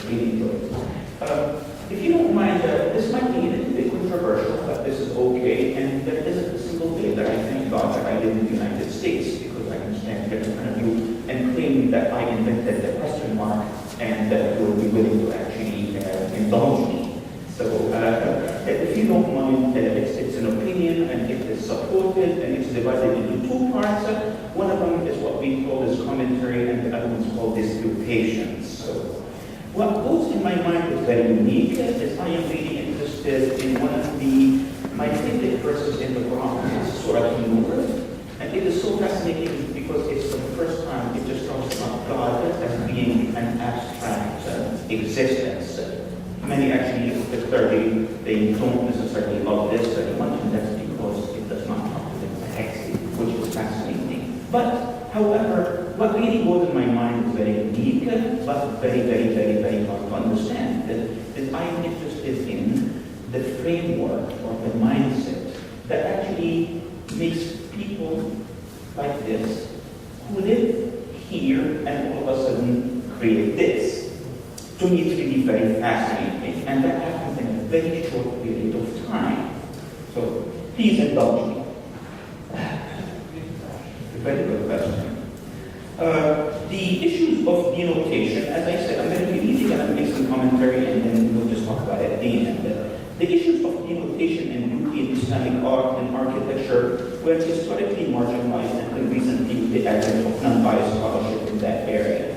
really good. If you don't mind, this might be a little bit controversial, but this is okay. And there isn't a single day that I thank God that I live in the United States, because I can stand here in front of you and claim that I invented the question mark and that you will be willing to actually indulge me. So if you don't mind, it's an opinion and it is supported and it's divided into two parts. One of them is what we call this commentary and the other one is called Denotation. So what goes in my mind is very unique, is I am really interested in one of my favorite verses in the Quran. It's Surah An-Nur, and it is so fascinating because it's for the first time it just talks about God as being an abstract existence. Many actually, clearly, they don't necessarily love this very much, and that's because it does not talk to them directly, which is fascinating. But, however, what really goes in my mind is very unique, but very, very, very, very hard to understand. That I am interested in the framework or the mindset that actually makes people like this who live here and all of a sudden create this. To me, it's really very fascinating, and that happens in a very short period of time. So, please indulge me. Very good question. The issues of denotation, as I said, I'm going to be reading and I'll make some commentary and then we'll just talk about it at the end. The issues of denotation and beauty in Islamic art and architecture were historically marginalized until recently with the advent of non-biased scholarship in that area.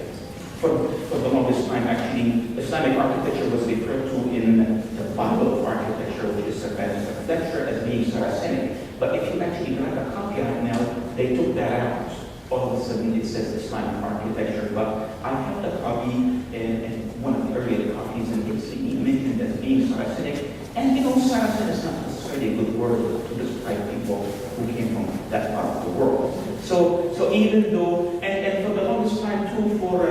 For the longest time, actually, Islamic architecture was referred to in the Bible of architecture, which is Bannas architecture, as being Saracenic. But if you actually grab a copy right now, they took that out. All of a sudden, it says Islamic architecture. But I have a copy in one of the earlier copies, and it's being mentioned as being Saracenic. And Saracen is not necessarily a good word to describe people who came from that part of the world. So even though, and for the longest time too, for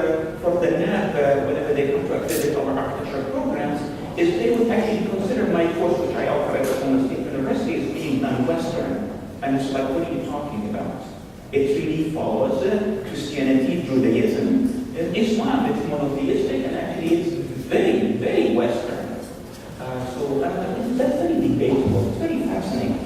the NAB, whenever they come to accredit our architecture programs, is they would actually consider my course, which I offer at Oklahoma State University, as being non-Western. And it's like, what are you talking about? It really follows Christianity, Judaism, and Islam. It's monotheistic, and actually it's very, very Western. So that's very debatable. It's very fascinating.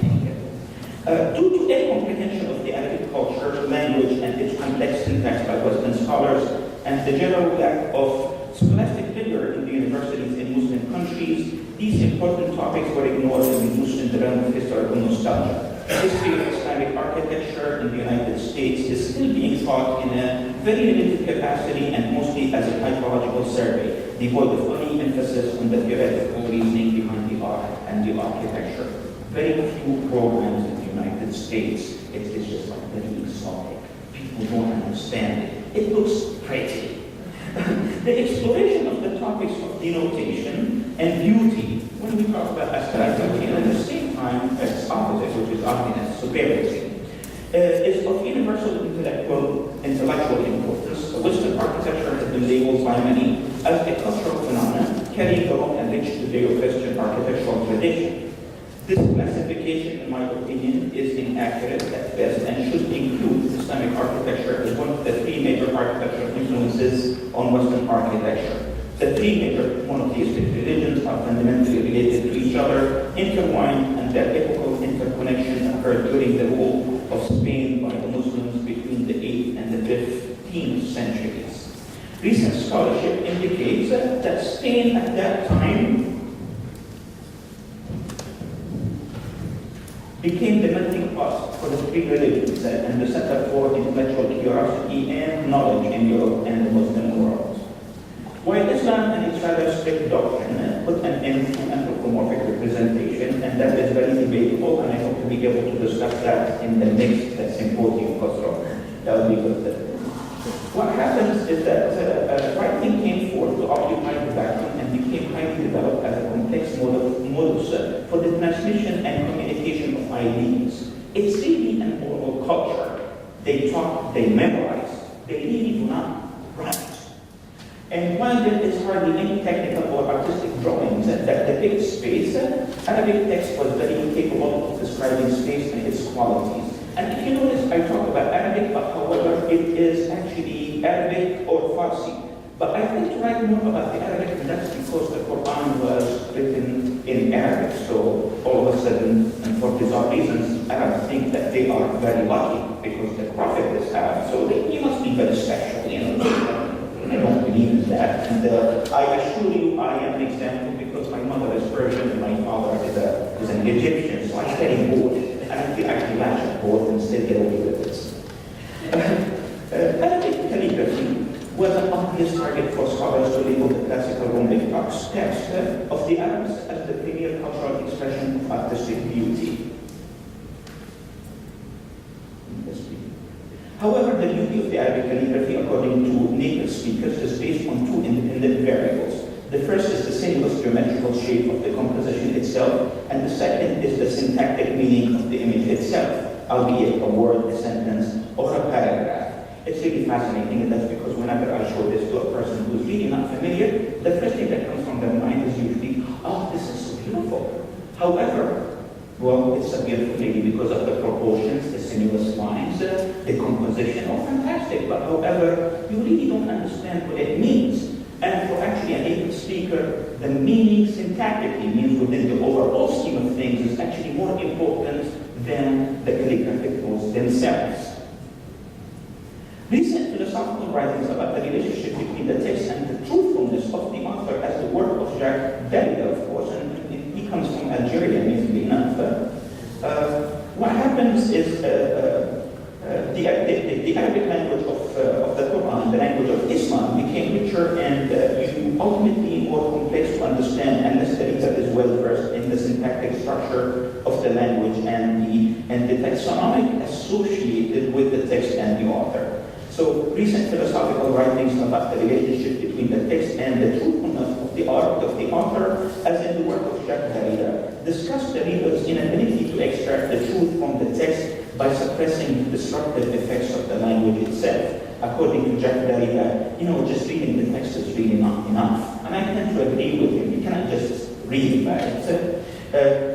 Due to a comprehension of the Arabic culture, language, and its complex syntax by Western scholars, and the general lack of scholastic rigor in the universities in Muslim countries, these important topics were ignored and reduced in the realm of historical nostalgia. The history of Islamic architecture in the United States is still being taught in a very limited capacity and mostly as a typological survey, devoid of any emphasis on the theoretical reasoning behind the art and the architecture. Very few programs in the United States. It's just like very exotic. People don't understand it. It looks pretty. The exploration of the topics of denotation and beauty, when we talk about aestheticity, and at the same time, its opposite, which is ugliness, superiority, is of universal intellectual importance. Western architecture has been labeled by many as a cultural phenomenon, carrying the long and rich Judeo-Christian architectural tradition. This classification, in my opinion, is inaccurate at best and should include Islamic architecture as one of the three major architectural influences on Western architecture. The three major monotheistic religions are fundamentally related to each other, intertwined, and their epochal interconnection occurred during the rule of Spain by the Muslims between the 8th and the 15th centuries. Recent scholarship indicates that Spain at that time became the melting pot for the three religions and the center for intellectual curiosity and knowledge in Europe and the Muslim world. While Islam and its rather strict doctrine put an end to anthropomorphic representation, and that is very debatable, and I hope to be able to discuss that in the next symposium, that would be good. What happens is that writing came forth to occupy the background and became highly developed as a complex modus for the transmission and communication of ideas. It's really an oral culture. They talk, they memorize, they really do not write. And while there is hardly any technical or artistic drawings that depict space, Arabic text was very capable of describing space and its qualities. And if you notice, I talk about Arabic, but however, it is actually Arabic or Farsi. But I think to write more about the Arabic, and that's because the Quran was written in Arabic. So all of a sudden, and for bizarre reasons, Arabs think that they are very lucky because the Prophet is Arab. So he must be very special, I don't believe in that. And I assure you, I am an example because my mother is Persian and my father is an Egyptian. So I study both, and I feel actually latch at both and still get away with it. Arabic calligraphy was an obvious target for scholars to label the classical Roman text of the Arabs as the premier cultural expression of artistic beauty. However, the beauty of the Arabic calligraphy, according to native speakers, is based on two independent variables. The first is the sinuous geometrical shape of the composition itself, and the second is the syntactic meaning of the image itself, albeit a word, a sentence, or a paragraph. It's really fascinating, and that's because whenever I show this to a person who's really not familiar, the first thing that comes from their mind is usually, oh, this is so beautiful. However, well, it's a beautiful lady because of the proportions, the sinuous lines, the composition, oh, fantastic. But however, you really don't understand what it means. And for actually a native speaker, the meaning syntactically means within the overall scheme of things is actually more important than the calligraphic rules themselves. Recent philosophical writings about the relationship between the text and the truthfulness of the author, as the work of Jacques Derrida, of course, and he comes from Algeria, easily enough. What happens is the Arabic language of the Quran, the language of Islam, became richer and ultimately more complex to understand, unless the reader is well versed in the syntactic structure of the language and the taxonomic associated with the text and the author. So recent philosophical writings about the relationship between the text and the truthfulness of the art of the author, as in the work of Jacques Derrida, discuss the reader's inability to extract the truth from the text by suppressing the destructive effects of the language itself. According to Jacques Derrida, just reading the text is really not enough. And I tend to agree with him. You cannot just read about it.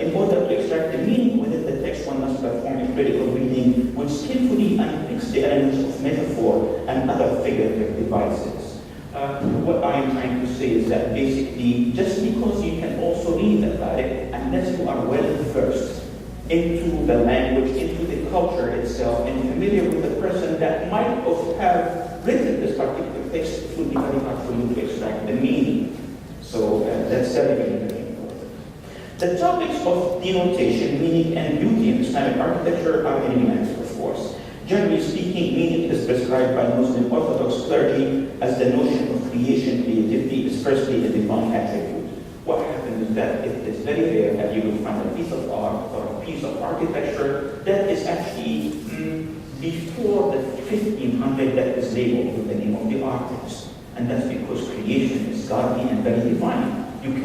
In order to extract the meaning within the text, one must perform a critical reading which skillfully unpicks the elements of metaphor and other figurative devices. What I am trying to say is that basically, just because you can also read about it, unless you are well versed into the language, into the culture itself, and familiar with the person that might have written this particular text, it would be very hard for you to extract the meaning. So that's very, very important. The topics of denotation, meaning, and beauty in Islamic architecture are enigmatic, of course. Generally speaking, meaning is prescribed by Muslim Orthodox clergy as the notion of creativity is firstly a divine attribute. What happens is that it is very rare that you will find a piece of art or a piece of architecture that is actually before the 1500 that is labeled with the name of the artist. And that's because creation is godly and very divine.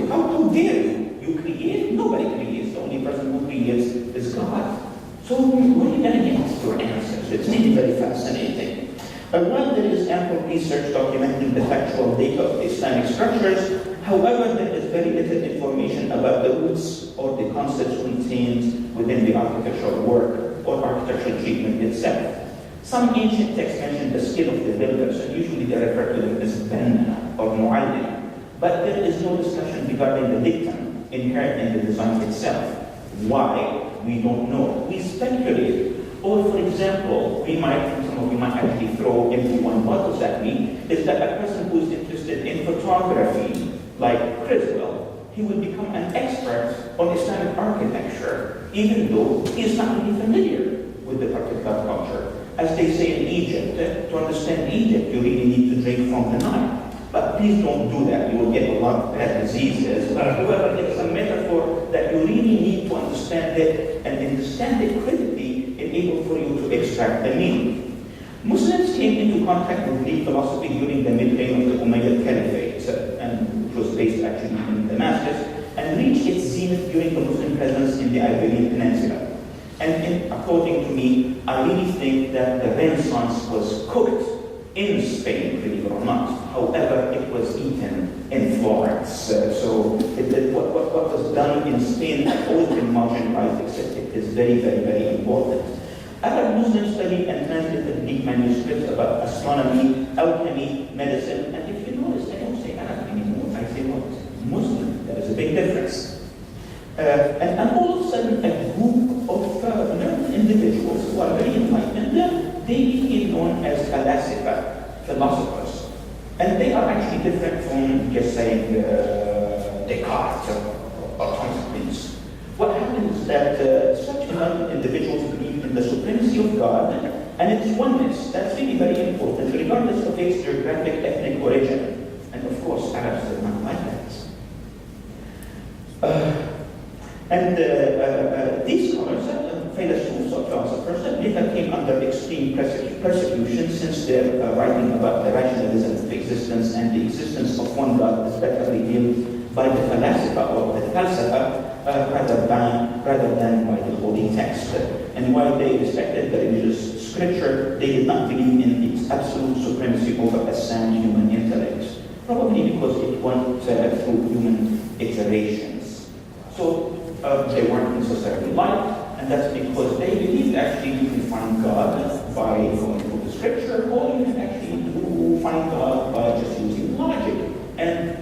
How dare you? You create, nobody creates. The only person who creates is God. So where are you going to get your answers? It's really very fascinating. While there is ample research documenting the factual data of the Islamic structures, however, there is very little information about the roots or the concepts contained within the architectural work or architectural treatment itself. Some ancient texts mention the skill of the builders, and usually they refer to them as Bannas or Mu'allim. But there is no discussion regarding the dictum inherent in the design itself. Why? We don't know. We speculate. Or, for example, some of you might actually throw empty one bottles at me, is that a person who is interested in photography, like Criswell, he will become an expert on Islamic architecture, even though he is not really familiar with the particular culture. As they say in Egypt, to understand Egypt, you really need to drink from the Nile. But please don't do that. You will get a lot of bad diseases. However, it's a metaphor that you really need to understand it, and understand it critically in able for you to extract the meaning. Muslims came into contact with Greek philosophy during the mid-reign of the Umayyad Caliphate, which was based actually in Damascus, and reached its zenith during the Muslim presence in the Iberian Peninsula. And according to me, I really think that the Renaissance was cooked in Spain, believe it or not. However, it was eaten in Florence. What was done in Spain has always been marginalized, except it is very, very, very important. Arab Muslims studied and translated Greek manuscripts about astronomy, alchemy, medicine, and if you notice big difference. And all of a sudden, a group of learned individuals who are very enlightened, they became known as Falasifa, philosophers. And they are actually different from just saying Descartes or Thomas. What happens is that such enlightened individuals believe in the supremacy of God and its oneness. That's really very important, regardless of its geographic, ethnic origin. And of course, Arabs are not like that. These scholars, philosophers or philosophers, later came under extreme persecution since their writing about the rationalism of existence and the existence of one God is better revealed by the Falasifa or the Falsafa rather than by the holy text. And while they respected the religious scripture, they did not believe in its absolute supremacy over a sound human intellect, probably because it went through human iterations. So they weren't necessarily liked, and that's because they believed actually you can find God by going through the scripture, or you can actually find God by just using logic. And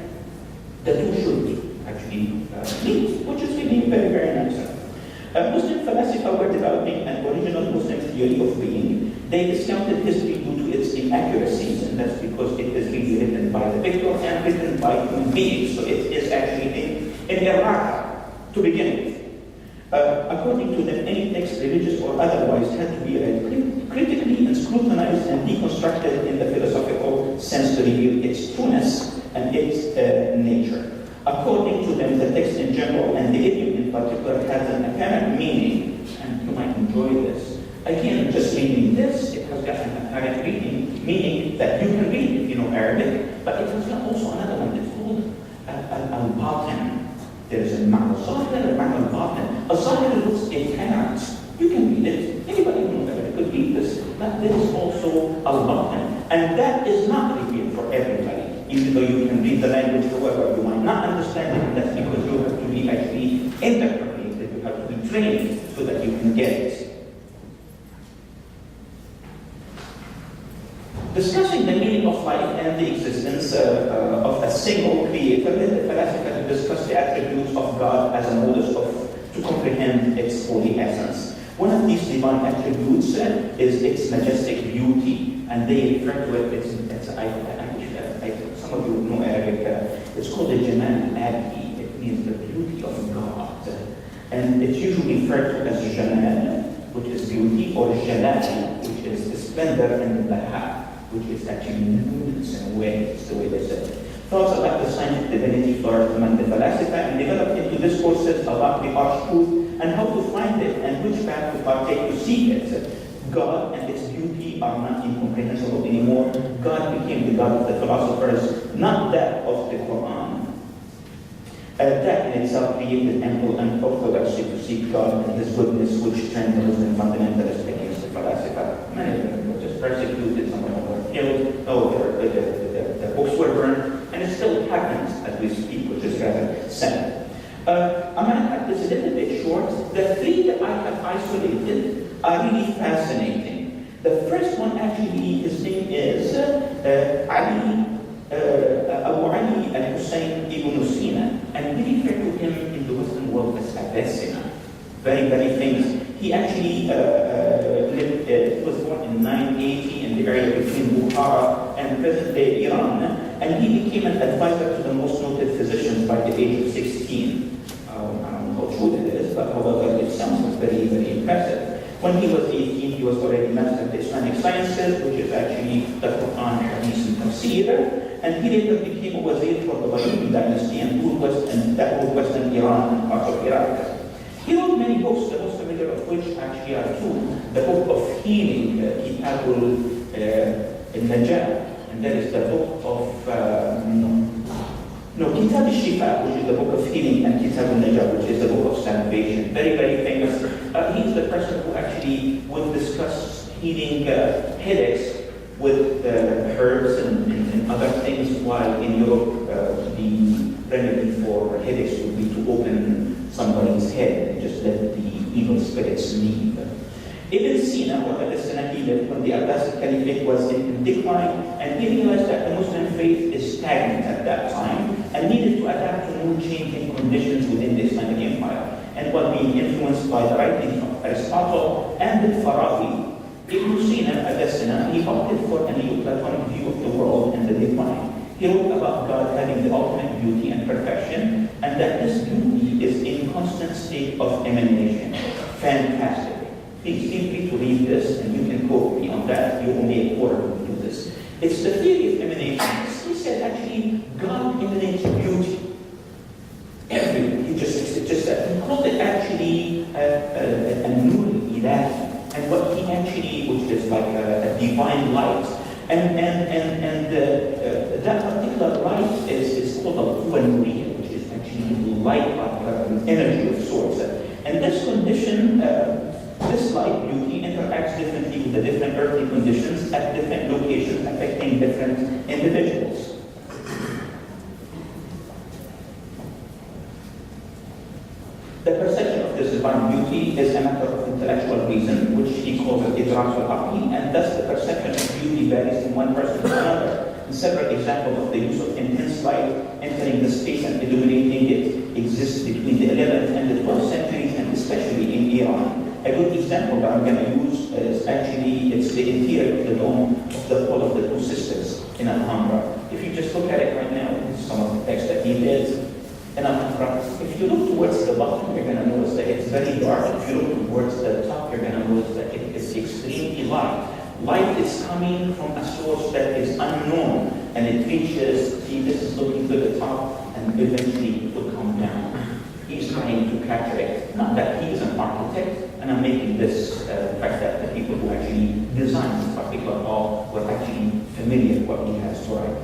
the two should actually meet, which is really very, very nice. Muslim Falasifa were developing an original Muslim theory of being. They discounted history due to its inaccuracies, and that's because it is really written by the victor and written by human beings. So it is actually in errata to begin with. According to them, any text, religious or otherwise, had to be read critically and scrutinized and deconstructed in the philosophical sense to reveal its trueness and its nature. According to them, the text in general and the idiom in particular has an apparent meaning, and you might enjoy this. Again, just reading this, it has got an apparent meaning that you can read if you know Arabic, but it has got also another one. It's called al-batin. There's a ma'na zahir and ma'na batin. A zahir looks apparent. You can read it. Anybody who knows Arabic could read this. But there is also al-batin, and that is not revealed for everybody. Even though you can read the language, however, you might not understand it, and that's because you have to be actually interpreted, you have to be trained so that you can get it. Discussing the meaning of life and the existence of a single creator, the Falasifa discuss the attributes of God as a modus to comprehend its holy essence. One of these divine attributes is its majestic beauty, and they refer to it, some of you know Arabic, it's called the enigmatic. It means the beauty of God. And it's usually referred to as jamal, which is beauty, or jalal, which is the splendor, and baha, which is actually nuance in a way. It's the way they say it. Thoughts about the scientific divinity flourished among the Falasifa and developed into discourses about the arch truth and how to find it and which path to partake to seek it. God and its beauty are not incomprehensible anymore. God became the God of the philosophers, not that of the Quran. That in itself created ample and orthodoxy to seek God and His goodness, which turned the Muslim fundamentalists against the Falasifa. Many of them were just persecuted, some of them were killed, their books were burned, and it still happens as we speak, which is rather sad. I'm going to cut this a little bit short. The three that I have isolated are really fascinating. The first one, actually, his name is Abu Ali al-Hussein ibn Sina, and we refer to him in the Western world as Avicenna. Very, very famous. He actually was born in 980 in the area between Bukhara and present-day Iran, and he became an advisor to the most noted physicians by the age of 16. I don't know how true that is, but however, it sounds very, very impressive. When he was 18, he was already mastered the Islamic sciences, which is actually the Quran, Hadith, and Tafsir, and he later became a wazir for the Bashir dynasty and ruled western Iran and parts of Iraq. He wrote many books, the most familiar of which actually are two. The book of healing, Kitabul Najah, and that is the book of Kitab al-Shifa, which is the book of healing, and Kitab al-Najah, which is the book of salvation. Very, very famous. He's the person who actually would discuss healing headaches with herbs and other things, while in Europe the remedy for headaches would be to open somebody's head and just let the evil spirits leave. Ibn Sina, or Avicenna, he lived when the Abbasid Caliphate was in decline, and he realized that the Muslim faith is stagnant at that time, and needed to adapt to new changing conditions within the Islamic Empire. And while being influenced by the writings of Aristotle and Farabi, Ibn Sina, he opted for a Neoplatonic view of the world and the divine. He wrote about God having the ultimate beauty and perfection, and that this beauty is in constant state of emanation. Fantastic. Please feel free to read this, and you can quote me on that. You only a quarter will do this. It's the theory of emanation. He said actually God emanates beauty. Everywhere. He called it actually a nur ilahi. And what he actually, which is like a divine light, and that particular light is called a Nuriya, which is actually light, like energy of sorts. And this condition, this light beauty interacts differently with the different earthly conditions at different locations, affecting different individuals. The perception of this divine beauty is a matter of intellectual reason, which he calls it idrak al-aqli, and thus the perception of beauty varies from one person to another. And several examples of the use of intense light entering the space and illuminating it exist between the 11th and the 12th centuries, and especially in Iran. A good example that I'm going to use is actually, it's the interior of the dome of the Hall of the Two Sisters in Alhambra. If you just look at it right now, this is some of the text that he did. And if you look towards the bottom, you're going to notice that it's very dark. If you look towards the top, you're going to notice that it is extremely light. Light is coming from a source that is unknown, and it reaches, see, this is looking to the top, and eventually it will come down. He's trying to capture it. Not that he is an architect, and I'm making this fact that the people who actually designed this particular hall were actually familiar with what he has to write.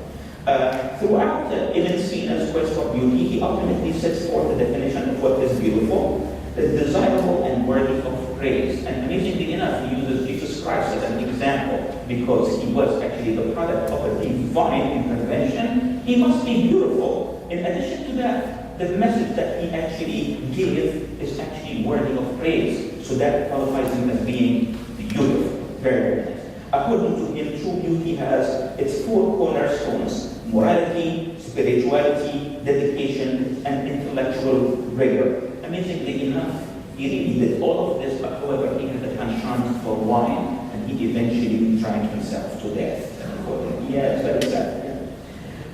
Throughout Ibn Sina's quest for beauty, he ultimately sets forth the definition of what is beautiful, desirable, and worthy of praise. And amazingly enough, he uses Jesus Christ as an example because he was actually the product of a divine intervention. He must be beautiful. In addition to that, the message that he actually gave is actually worthy of praise. So that qualifies him as being beautiful. Very nice. According to him, true beauty has its four cornerstones: morality, spirituality, dedication, and intellectual rigor. Amazingly enough, he really did all of this, but however, he had a penchant for wine, and he eventually drank himself to death. Yeah, it's very sad.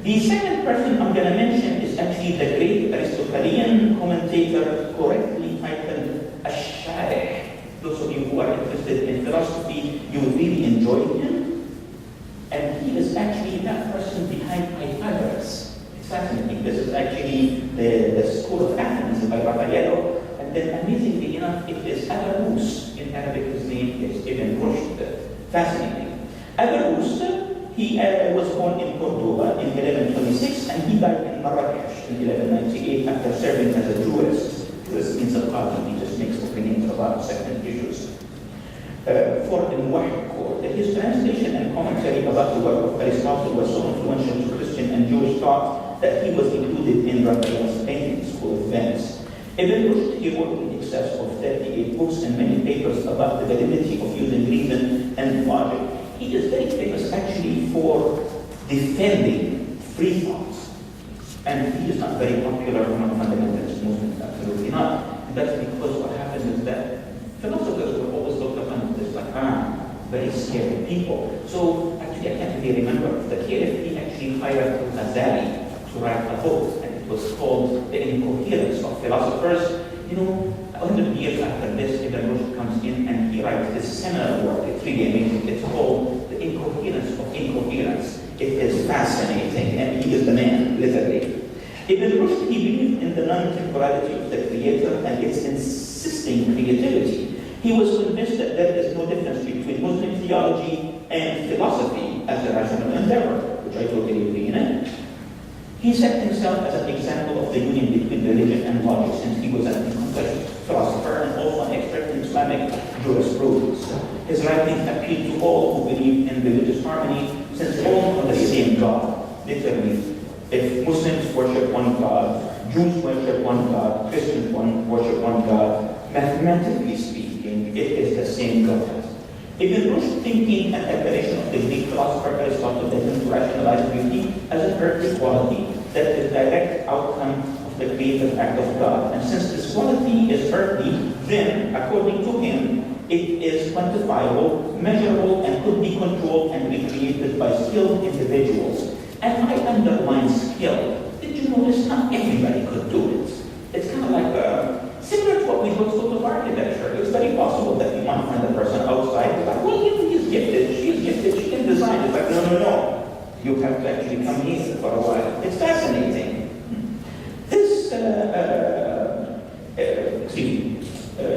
The second person I'm going to mention is actually the great Aristotelian commentator, correctly titled Ash-Sharih. Those of you who are interested in philosophy, you would really enjoy him. And he is actually that person behind Pythagoras. It's fascinating. This is actually the school of Athens by Raphael. And then amazingly enough, it is Averroes. In Arabic, his name is Ibn Rushd. Fascinating. Averroes, he was born in Cordoba in 1126, and he died in Marrakesh in 1198 after serving as a jurist. Jurist means a qadi. He just makes opinions about certain issues. For the Moh'd court, his translation and commentary about the work of Aristotle was so influential to Christian and Jewish thought that he was included in Raphael's painting school of Venice. Ibn Rushd, he wrote in excess of 38 books and many papers about the validity of using reason and logic. He is very famous actually for defending free thought. And he is not very popular among fundamentalist Muslims, absolutely not. And that's because what happens is that philosophers were always looked upon as like, very scary people. So actually I can't really remember the caliph, he actually hired Ghazali to write a book, and it was called The Incoherence of Philosophers. 100 years after this, Ibn Rushd comes in and he writes this seminal work. It's really amazing. It's called The Incoherence of Incoherence. It is fascinating, and he is the man, literally. Ibn Rushd, he believed in the non-temporality of the Creator and its insisting creativity. He was convinced that there is no difference between Muslim theology and philosophy as a rational endeavor, which I totally agree in. He set himself as an example of the union between religion and logic, since he was an accomplished philosopher and also an expert in Islamic jurisprudence. His writings appeal to all who believe in religious harmony, since all are the same God. Literally, if Muslims worship one God, Jews worship one God, Christians worship one God, mathematically speaking, it is the same God. Ibn Rushd thinking and admiration of the Greek philosopher Aristotle led him to rationalize beauty as an earthly quality that is direct creative act of God. And since this quality is earthly, then, according to him, it is quantifiable, measurable, and could be controlled and recreated by skilled individuals. And I underline skill. Did you notice not everybody could do it? It's kind of like similar to what we spoke of architecture. It's very possible that you might find a person outside who's like, well, he's gifted, she's gifted, she can design. It's like, no. You have to actually come here for a while. It's fascinating. This,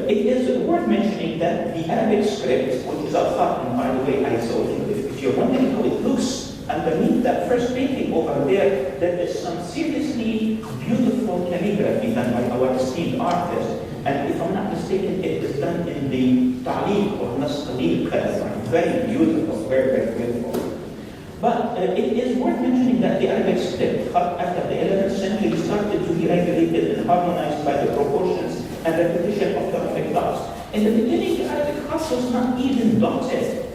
it is worth mentioning that the Arabic script, which is al-Khat, and by the way, I saw, if you're wondering how it looks, underneath that first painting over there, there is some seriously beautiful calligraphy done by our esteemed artist. And if I'm not mistaken, it is done in the Ta'liq or Nas Qalil calligraphy. Very beautiful, very beautiful. But it is worth mentioning that the Arabic script, after the 11th century, started to be regulated and harmonized by the proportions and repetition of the Arabic dots. In the beginning, the Arabic khat was not even dotted.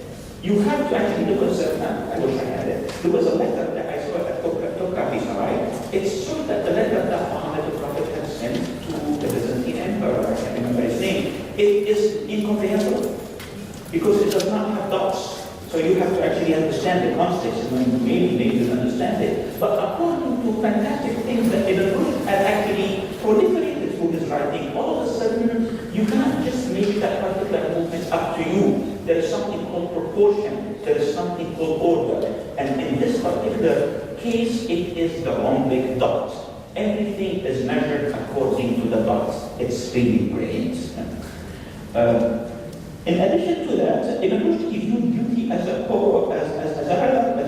You have to actually, there was I wish I had it. There was a letter that I saw at Tokrafi Sarai. It showed that the letter that Muhammad the Prophet had sent to the Byzantine Emperor, I can't remember his name, it is incomprehensible because it does not have dots. So you have to actually understand the context and when maybe you understand it. But according to fantastic things that Ibn Rushd had actually proliferated through his writing, all of a sudden you cannot just make that particular movement up to you. There is something called proportion. There is something called order. And in this particular case, it is the rhombic dot. Everything is measured according to the dots. It's really brilliant. In addition to that, Ibn Rushd viewed beauty as a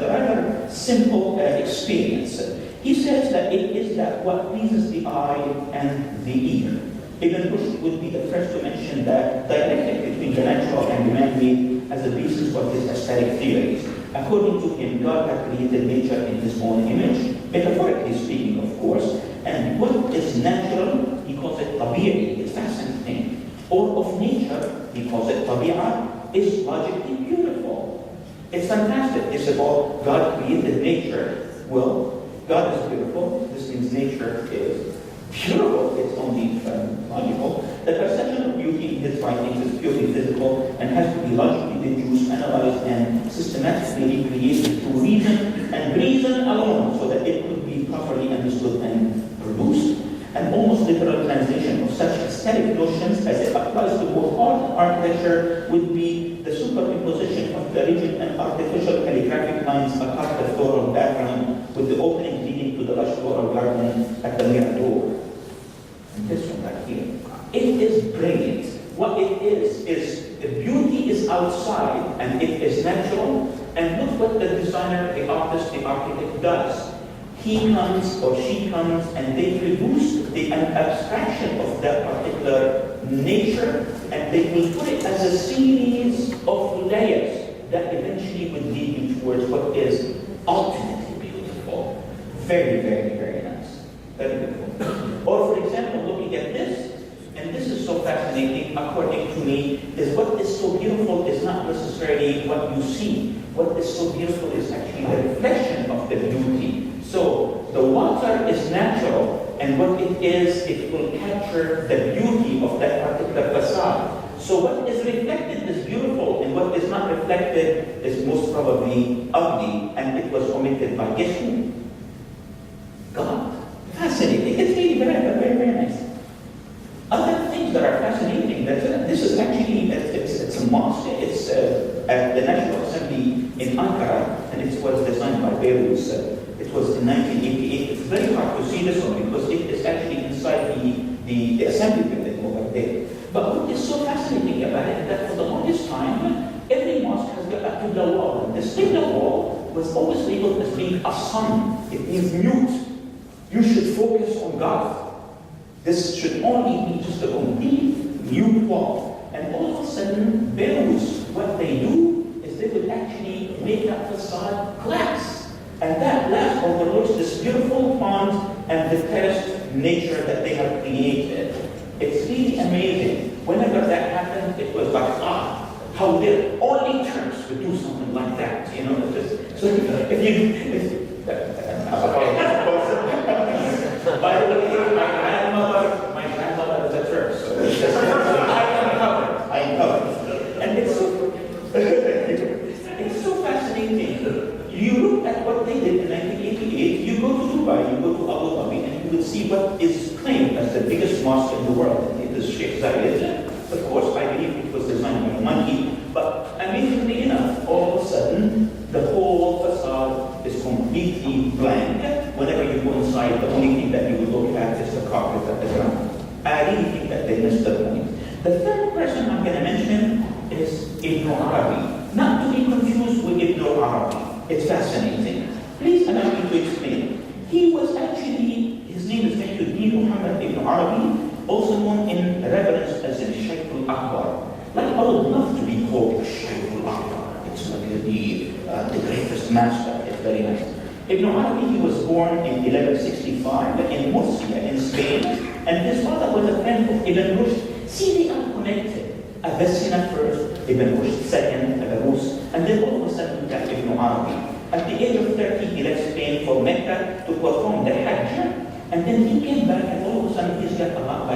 rather simple experience. He says that it is that what pleases the eye and the ear. Ibn Rushd would be the first to mention that dialectic between the natural and the man-made as a basis for his aesthetic theories. According to him, God had created nature in his own image, metaphorically speaking, of course, and what is natural, he calls it tabi'i, it's fascinating. Or of nature, he calls it tabi'ah, is logically beautiful. It's fantastic. It's about God created nature. Well, God is beautiful. This means nature is beautiful. It's only logical. The perception of beauty in his writings is purely physical and has to be logically deduced, analyzed, and systematically recreated through reason and reason alone so that it could be properly understood and produced. An almost literal translation of such aesthetic notions as it applies to both art and architecture would be the superimposition of the rigid and artificial calligraphic lines across the floral background with the opening leading to the lush floral garden at the Mirador. And this one right here. It is brilliant. What it is the beauty is outside and it is natural. And look what the designer, the artist, the architect does. He comes or she comes and they produce an abstraction of that particular nature and they will put it as a series of layers that eventually would lead you towards what is ultimately beautiful. Very nice. Very beautiful. Or for example, looking at this, and this is so fascinating according to me, is what is so beautiful is not necessarily what you see. What is so beautiful is actually the reflection of the beauty. So the water is natural, and what it is, it will capture the beauty of that particular facade. So what is reflected is beautiful, and what is not reflected is most probably ugly, and it was omitted by guess who? God. Fascinating. It's really very nice. Other things that are fascinating, this is actually, it's a mosque, it's at the National Assembly in Ankara, and it was designed by Beirut. It was in 1988. It's very hard to see this one because it is actually inside the assembly building over there. But what is so fascinating about it is that for the longest time, every mosque has got a qibla wall. This qibla wall was always labeled as being a sun. It means mute. You should focus on God. This should only be just a complete mute wall. And all of a sudden, Beirut, what they do is they would actually make that facade glass. And that glass overlooks this beautiful pond and the terraced nature that they have created. It's really amazing. Whenever that happened, it was like, how dare only Turks would do something like that. You know, it's just, so by the way, you would see what is claimed as the biggest mosque in the world. It is Sheikh Zayed. Of course, I believe it was designed by a monkey, but amazingly enough, all of a sudden, the whole facade is completely blank. Whenever you go inside, the only thing that you would look at is the carpet at the ground. I really think that they missed the point. The third person I'm going to mention is Ibn Arabi. Not to be confused with Ibn Arabi. It's fascinating. Please allow me to explain. He was actually, his name is actually Muhammad Ibn Arabi, also known in reverence as the Shaykh al-Akbar. Like, I would love to be called Shaykh al-Akbar. It's like the greatest master. It's very nice. Ibn Arabi, he was born in 1165 in Murcia in Spain, and his father was a friend of Ibn Rushd. See, they are connected. Avicenna first, Ibn Rushd second, Averroes, and then all of a sudden we got Ibn Arabi. At the age of 30, he left Spain for Mecca to perform the Hajj, and then he came back, and all of a sudden he's got about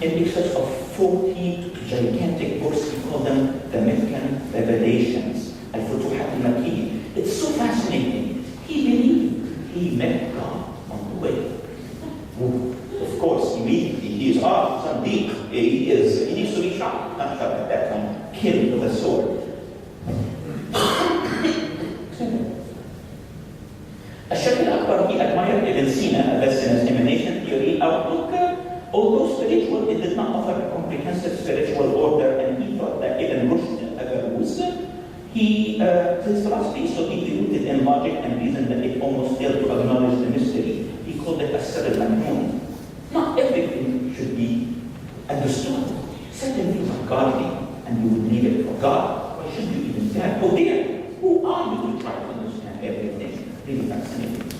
in excess of 40 gigantic books. He called them the Meccan Revelations, Al-Futuhat al-Makkiyya. It's so fascinating. He believed he met God on the way. Of course, immediately he is Sadiq. He needs to be shot. Not shot at that time, killed with a sword. Al-Shaykh al-Akbar, he admired Ibn Sina, Avicenna's emanation theory outlook. Although spiritual, it did not offer a comprehensive spiritual order, and he thought that Ibn Rushd, Averroes, his philosophy is so deeply rooted in logic and reason that it almost failed to acknowledge the mystery. He called it as-sir al-maknoon. Not everything should be understood. Certain things are godly, and you would leave it for God. Why should you even dare? Oh dear, who are you to try to understand everything? Really fascinating.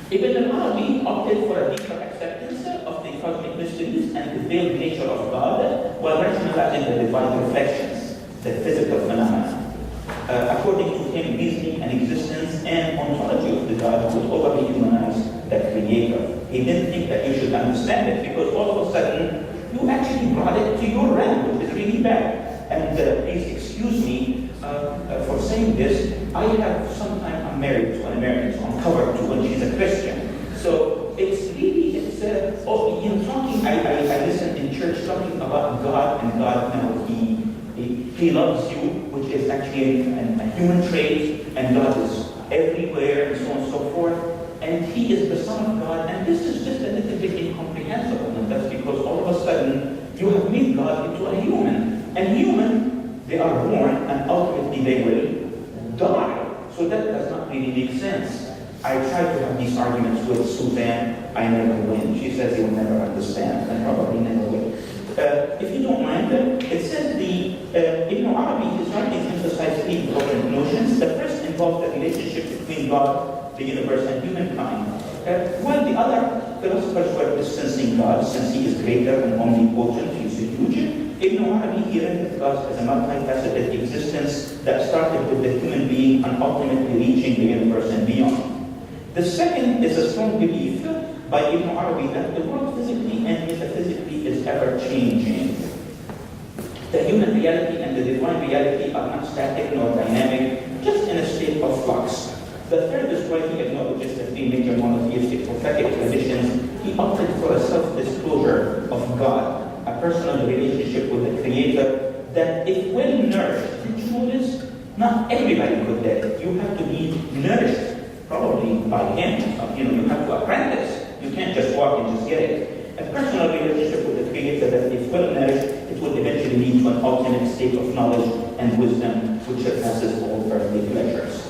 Ibn al-Arabi opted for a deeper acceptance of the cosmic mysteries and the veiled nature of God, while rationalizing the divine reflections, the physical phenomena. According to him, reasoning and existence and ontology of the God would overly humanize the Creator. He didn't think that you should understand it, because all of a sudden, you actually brought it to your realm, which is really bad. And please excuse me for saying this. I have sometimes, I'm married to an American, so I'm covered too, and she's a Christian. So it's really, I listen in church talking about God, and God, He loves you, which is actually a human trait, and God is everywhere, and so on and so forth. And He is the Son of God, and this is just a little bit incomprehensible, and that's because all of a sudden you have made God into a human. And human, they are born, and ultimately they will die. So that does not really make sense. I try to have these arguments with Suzanne. I never win. She says you'll never understand, and probably never will. If you don't mind, it says Ibn Arabi, his writings emphasize three important notions. The first involves the relationship between God, the universe, and humankind. While the other philosophers were distancing God, since He is greater and omnipotent, He is huge, Ibn Arabi, he rendered God as a multifaceted existence that started with the human being and ultimately reaching the universe and beyond. The second is a strong belief by Ibn Arabi that the world physically and metaphysically is ever changing. The human reality and the divine reality are not static nor dynamic, just in a state of flux. The third is why he acknowledges the three major monotheistic prophetic traditions. He opted for a self-disclosure of God, a personal relationship with the Creator that, if well nourished, did you notice? Not everybody could get it. You have to be nourished, probably by Him. You have to apprentice. You can't just walk and just get it. A personal relationship with the Creator that, if well nourished, it will eventually lead to an ultimate state of knowledge and wisdom which surpasses all earthly pleasures.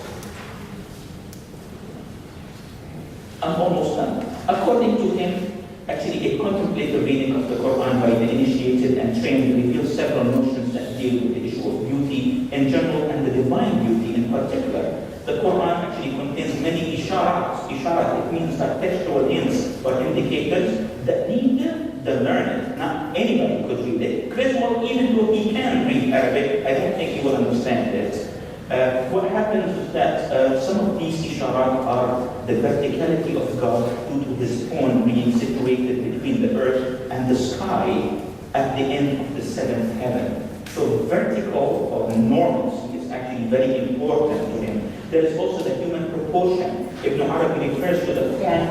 I'm almost done. According to him, actually, a contemplative reading of the Quran by the initiated and trained reveals several notions that deal with the issue of beauty in general and the divine beauty in particular. The Quran actually contains many isharat. Isharat, it means that textual hints or indicators that need the learned. Not anybody could read it. Griswold, even though he can read Arabic, I don't think he will understand it. What happens is that some of these isharat are the verticality of God due to His throne being situated between the earth and the sky at the end of the seventh heaven. So vertical or normalcy is actually very important to him. There is also the human proportion. Ibn Arabi refers to the form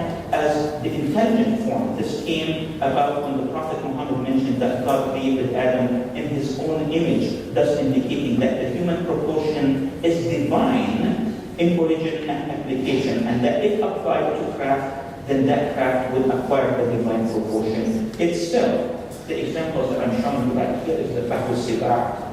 about when the Prophet Muhammad mentioned that God created Adam in his own image, thus indicating that the human proportion is divine in origin and application, and that if applied to craft, then that craft will acquire the divine proportion itself. The examples that I'm showing you right here is the factual.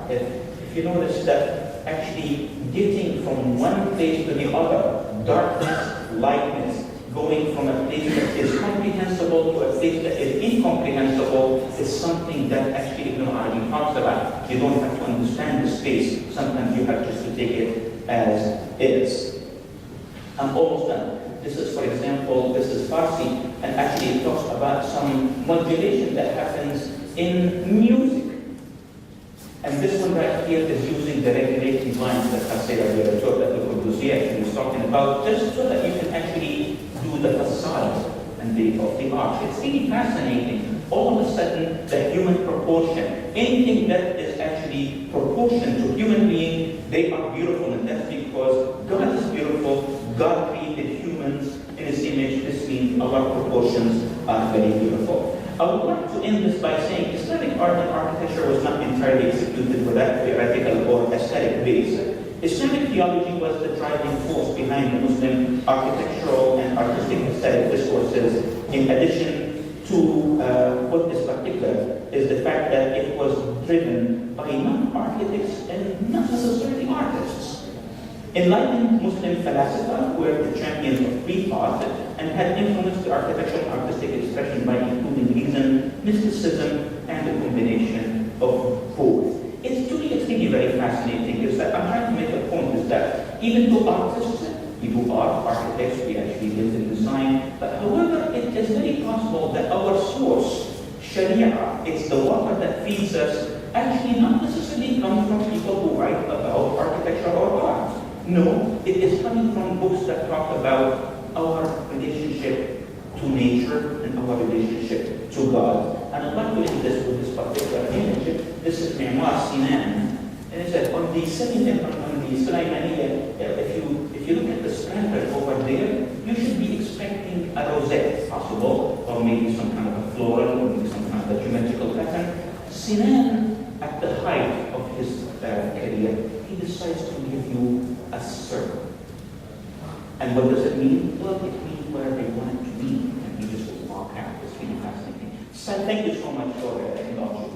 If you notice that actually getting from one place to the other, darkness, lightness, going from a place that is comprehensible to a place that is incomprehensible is something that actually Ibn Arabi talks about. You don't have to understand the space. Sometimes you have just to take it as is. I'm almost done. This is, for example, this is Farsi, and actually it talks about some modulation that happens in music. And this one right here is using the regulating lines that Hasira that the Qudusiyya is talking about, just so that you can actually do the facade and of the arch. It's really fascinating. All of a sudden, the human proportion, anything that is actually proportion to human being, they are beautiful, and that's because God is beautiful. God created humans in His image. This means our proportions are very beautiful. I would like to end this by saying Islamic art and architecture was not entirely executed with that theoretical or aesthetic base. Islamic theology was the driving force behind the Muslim architectural and artistic aesthetic discourses. In addition to what is particular is the fact that it was driven by non-architects and not necessarily artists. Enlightened Muslim Falasifa were the champions of free thought and had influenced the architectural and artistic expression by including reason, mysticism, and a combination of both. It's really very fascinating is that I'm trying to make a point is that even though artists, we do art, architects, we actually live in design, but however, it is very possible that our source, Sharia, it's the water that feeds us, actually not necessarily comes from people who write about architecture or art. No, it is coming from books that talk about our relationship to nature and our relationship to God. And I'd like to end this with this particular image. This is Me'mar Sinan. And it says, on the Sulaimaniyya, if you look at the standard over there, you should be expecting a rosette possible, or maybe some kind of a floral, or maybe some kind of a geometrical pattern. Sinan, at the height of his career, he decides to give you a circle. And what does it mean? Well, it means where they want it to be, and you just walk out. It's really fascinating. So thank you so much for indulging.